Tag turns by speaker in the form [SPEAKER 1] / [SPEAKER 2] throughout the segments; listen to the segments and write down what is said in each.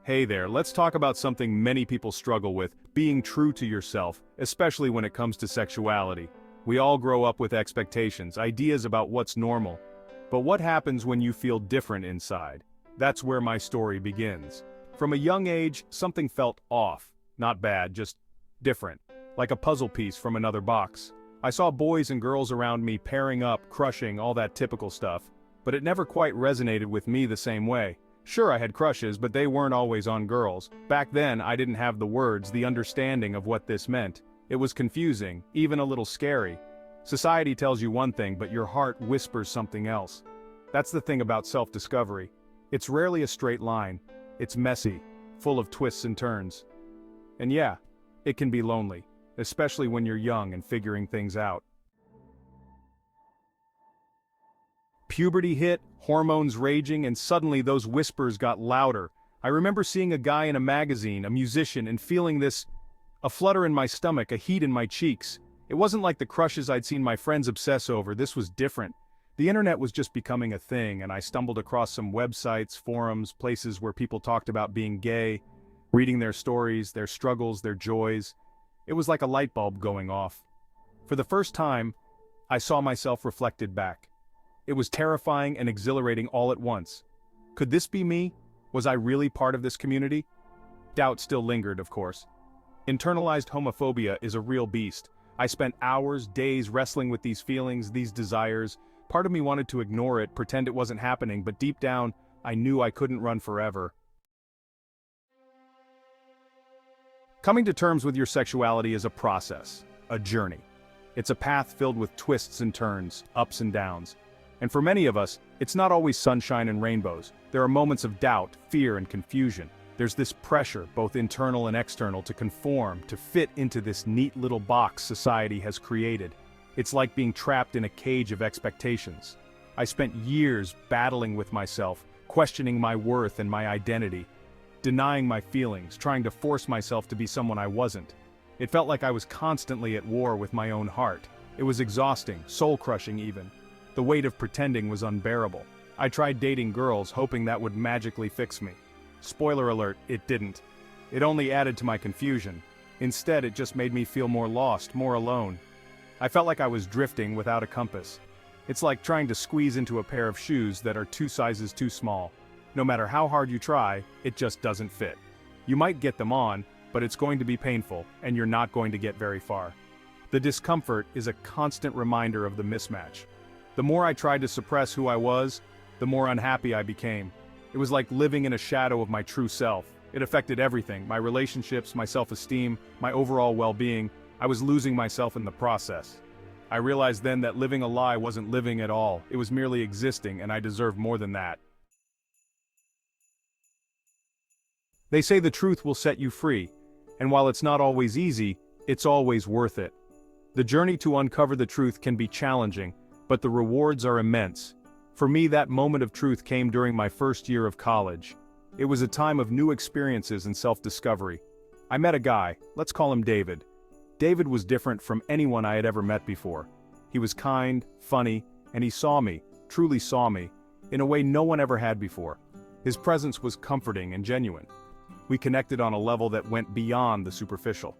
[SPEAKER 1] Hey there, let's talk about something many people struggle with, being true to yourself, especially when it comes to sexuality. We all grow up with expectations, ideas about what's normal. But what happens when you feel different inside? That's where my story begins. From a young age, something felt off. Not bad, just different. Like a puzzle piece from another box. I saw boys and girls around me pairing up, crushing, all that typical stuff. But it never quite resonated with me the same way. Sure, I had crushes, but they weren't always on girls. Back then, I didn't have the words, the understanding of what this meant. It was confusing, even a little scary. Society tells you one thing, but your heart whispers something else. That's the thing about self-discovery. It's rarely a straight line. It's messy, full of twists and turns. And yeah, it can be lonely, especially when you're young and figuring things out. Puberty hit, hormones raging, and suddenly those whispers got louder. I remember seeing a guy in a magazine, a musician, and feeling a flutter in my stomach, a heat in my cheeks. It wasn't like the crushes I'd seen my friends obsess over. This was different. The internet was just becoming a thing, and I stumbled across some websites, forums, places where people talked about being gay, reading their stories, their struggles, their joys. It was like a light bulb going off. For the first time, I saw myself reflected back. It was terrifying and exhilarating all at once. Could this be me? Was I really part of this community? Doubt still lingered, of course. Internalized homophobia is a real beast. I spent hours, days wrestling with these feelings, these desires. Part of me wanted to ignore it, pretend it wasn't happening, but deep down, I knew I couldn't run forever. Coming to terms with your sexuality is a process, a journey. It's a path filled with twists and turns, ups and downs. And for many of us, it's not always sunshine and rainbows. There are moments of doubt, fear, and confusion. There's this pressure, both internal and external, to conform, to fit into this neat little box society has created. It's like being trapped in a cage of expectations. I spent years battling with myself, questioning my worth and my identity, denying my feelings, trying to force myself to be someone I wasn't. It felt like I was constantly at war with my own heart. It was exhausting, soul-crushing even. The weight of pretending was unbearable. I tried dating girls, hoping that would magically fix me. Spoiler alert, it didn't. It only added to my confusion. Instead, it just made me feel more lost, more alone. I felt like I was drifting without a compass. It's like trying to squeeze into a pair of shoes that are 2 sizes too small. No matter how hard you try, it just doesn't fit. You might get them on, but it's going to be painful, and you're not going to get very far. The discomfort is a constant reminder of the mismatch. The more I tried to suppress who I was, the more unhappy I became. It was like living in a shadow of my true self. It affected everything, my relationships, my self-esteem, my overall well-being. I was losing myself in the process. I realized then that living a lie wasn't living at all. It was merely existing, and I deserved more than that. They say the truth will set you free, and while it's not always easy, it's always worth it. The journey to uncover the truth can be challenging, but the rewards are immense. For me, that moment of truth came during my first year of college. It was a time of new experiences and self-discovery. I met a guy, let's call him David. David was different from anyone I had ever met before. He was kind, funny, and he saw me, truly saw me, in a way no one ever had before. His presence was comforting and genuine. We connected on a level that went beyond the superficial.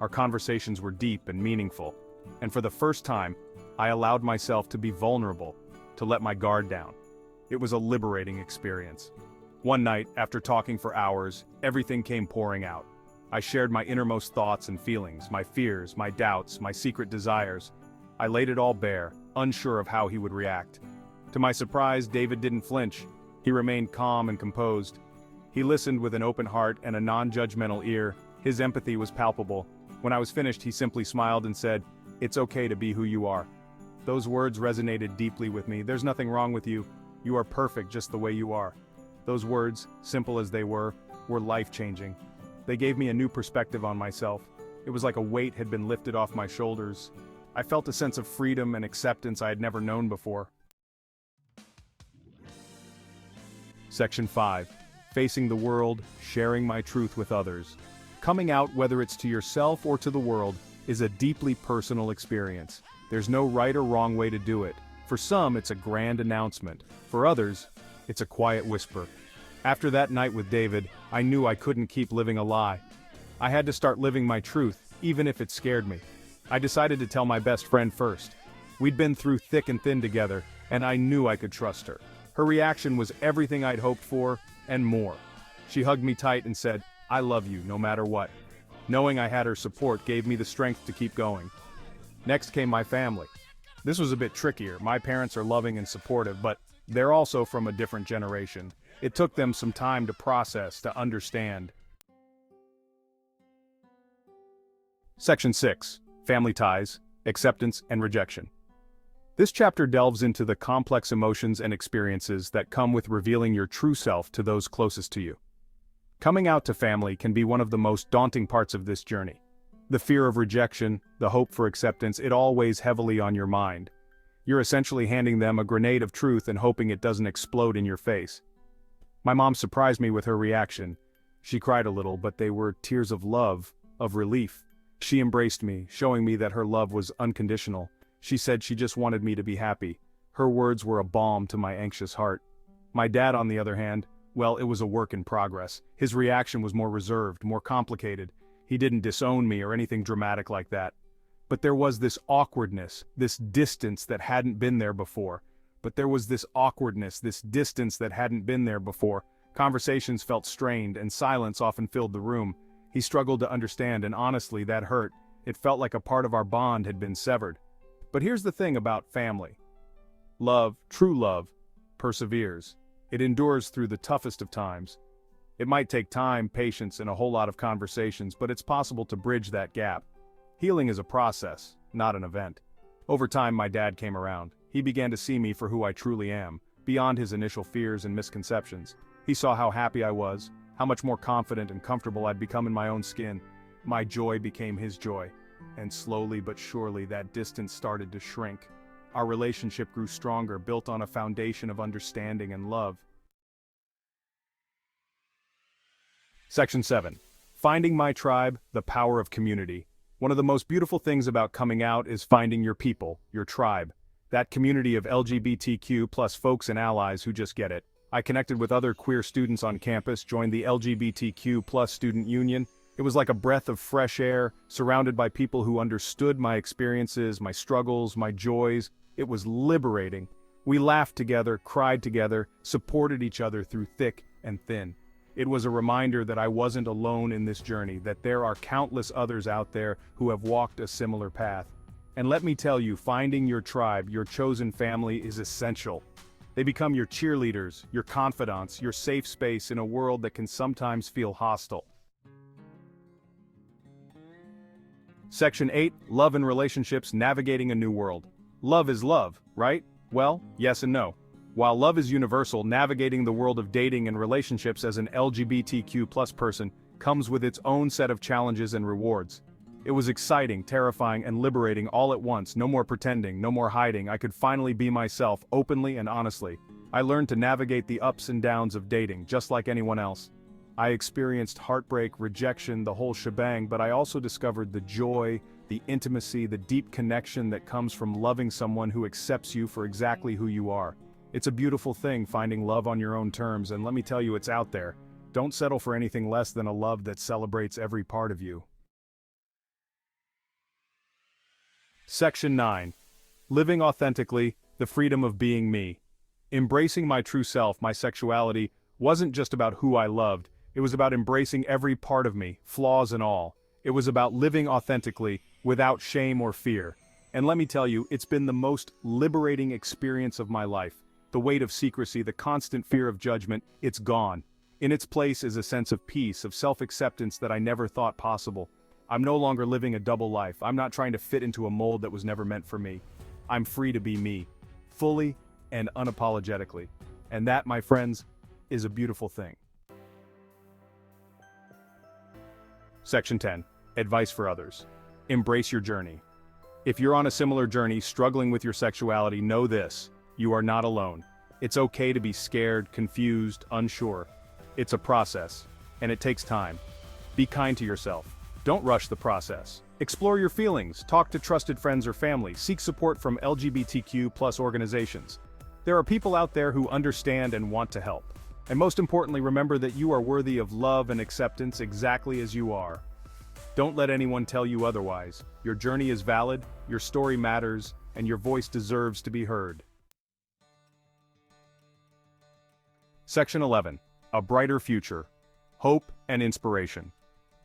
[SPEAKER 1] Our conversations were deep and meaningful. And for the first time, I allowed myself to be vulnerable, to let my guard down. It was a liberating experience. One night, after talking for hours, everything came pouring out. I shared my innermost thoughts and feelings, my fears, my doubts, my secret desires. I laid it all bare, unsure of how he would react. To my surprise, David didn't flinch. He remained calm and composed. He listened with an open heart and a non-judgmental ear. His empathy was palpable. When I was finished, he simply smiled and said, "It's okay to be who you are." Those words resonated deeply with me. There's nothing wrong with you. You are perfect just the way you are. Those words, simple as they were life-changing. They gave me a new perspective on myself. It was like a weight had been lifted off my shoulders. I felt a sense of freedom and acceptance I had never known before. Section 5. Facing the world, sharing my truth with others. Coming out, whether it's to yourself or to the world, is a deeply personal experience. There's no right or wrong way to do it. For some, it's a grand announcement. For others, it's a quiet whisper. After that night with David, I knew I couldn't keep living a lie. I had to start living my truth, even if it scared me. I decided to tell my best friend first. We'd been through thick and thin together, and I knew I could trust her. Her reaction was everything I'd hoped for, and more. She hugged me tight and said, "I love you, no matter what." Knowing I had her support gave me the strength to keep going. Next came my family. This was a bit trickier. My parents are loving and supportive, but they're also from a different generation. It took them some time to process, to understand. Section 6. Family Ties, Acceptance and Rejection. This chapter delves into the complex emotions and experiences that come with revealing your true self to those closest to you. Coming out to family can be one of the most daunting parts of this journey. The fear of rejection, the hope for acceptance, it all weighs heavily on your mind. You're essentially handing them a grenade of truth and hoping it doesn't explode in your face. My mom surprised me with her reaction. She cried a little, but they were tears of love, of relief. She embraced me, showing me that her love was unconditional. She said she just wanted me to be happy. Her words were a balm to my anxious heart. My dad, on the other hand, well, it was a work in progress. His reaction was more reserved, more complicated. He didn't disown me or anything dramatic like that. But there was this awkwardness, this distance that hadn't been there before. Conversations felt strained, and silence often filled the room. He struggled to understand, and honestly, that hurt. It felt like a part of our bond had been severed. But here's the thing about family. Love, true love, perseveres. It endures through the toughest of times. It might take time, patience, and a whole lot of conversations, but it's possible to bridge that gap. Healing is a process, not an event. Over time, my dad came around. He began to see me for who I truly am, beyond his initial fears and misconceptions. He saw how happy I was, how much more confident and comfortable I'd become in my own skin. My joy became his joy. And slowly but surely that distance started to shrink. Our relationship grew stronger, built on a foundation of understanding and love. Section 7. Finding my tribe, the power of community. One of the most beautiful things about coming out is finding your people, your tribe. That community of LGBTQ plus folks and allies who just get it. I connected with other queer students on campus, joined the LGBTQ plus student union. It was like a breath of fresh air, surrounded by people who understood my experiences, my struggles, my joys. It was liberating. We laughed together, cried together, supported each other through thick and thin. It was a reminder that I wasn't alone in this journey, that there are countless others out there who have walked a similar path. And let me tell you, finding your tribe, your chosen family, is essential. They become your cheerleaders, your confidants, your safe space in a world that can sometimes feel hostile. Section 8. Love and Relationships, Navigating a New World. Love is love, right? Well, yes and no. While love is universal, navigating the world of dating and relationships as an LGBTQ+ person comes with its own set of challenges and rewards. It was exciting, terrifying, and liberating all at once. No more pretending, no more hiding. I could finally be myself, openly and honestly. I learned to navigate the ups and downs of dating, just like anyone else. I experienced heartbreak, rejection, the whole shebang, but I also discovered the joy, the intimacy, the deep connection that comes from loving someone who accepts you for exactly who you are. It's a beautiful thing finding love on your own terms, and let me tell you, it's out there. Don't settle for anything less than a love that celebrates every part of you. Section 9. Living authentically, the freedom of being me. Embracing my true self, my sexuality, wasn't just about who I loved. It was about embracing every part of me, flaws and all. It was about living authentically, without shame or fear. And let me tell you, it's been the most liberating experience of my life. The weight of secrecy, the constant fear of judgment, it's gone. In its place is a sense of peace, of self-acceptance that I never thought possible. I'm no longer living a double life. I'm not trying to fit into a mold that was never meant for me. I'm free to be me, fully and unapologetically. And that, my friends, is a beautiful thing. Section 10. Advice for others. Embrace your journey. If you're on a similar journey, struggling with your sexuality, know this: you are not alone. It's okay to be scared, confused, unsure. It's a process, and it takes time. Be kind to yourself. Don't rush the process. Explore your feelings, talk to trusted friends or family, seek support from LGBTQ+ organizations. There are people out there who understand and want to help. And most importantly, remember that you are worthy of love and acceptance exactly as you are. Don't let anyone tell you otherwise. Your journey is valid, your story matters, and your voice deserves to be heard. Section 11. A brighter future. Hope and inspiration.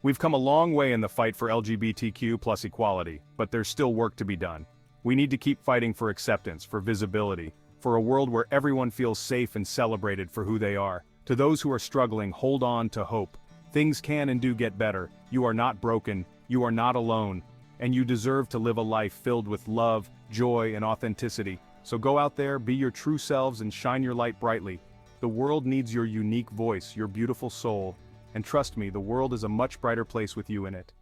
[SPEAKER 1] We've come a long way in the fight for LGBTQ+ equality, but there's still work to be done. We need to keep fighting for acceptance, for visibility, for a world where everyone feels safe and celebrated for who they are. To those who are struggling, hold on to hope. Things can and do get better. You are not broken, you are not alone, and you deserve to live a life filled with love, joy, and authenticity. So go out there, be your true selves, and shine your light brightly. The world needs your unique voice, your beautiful soul, and trust me, the world is a much brighter place with you in it.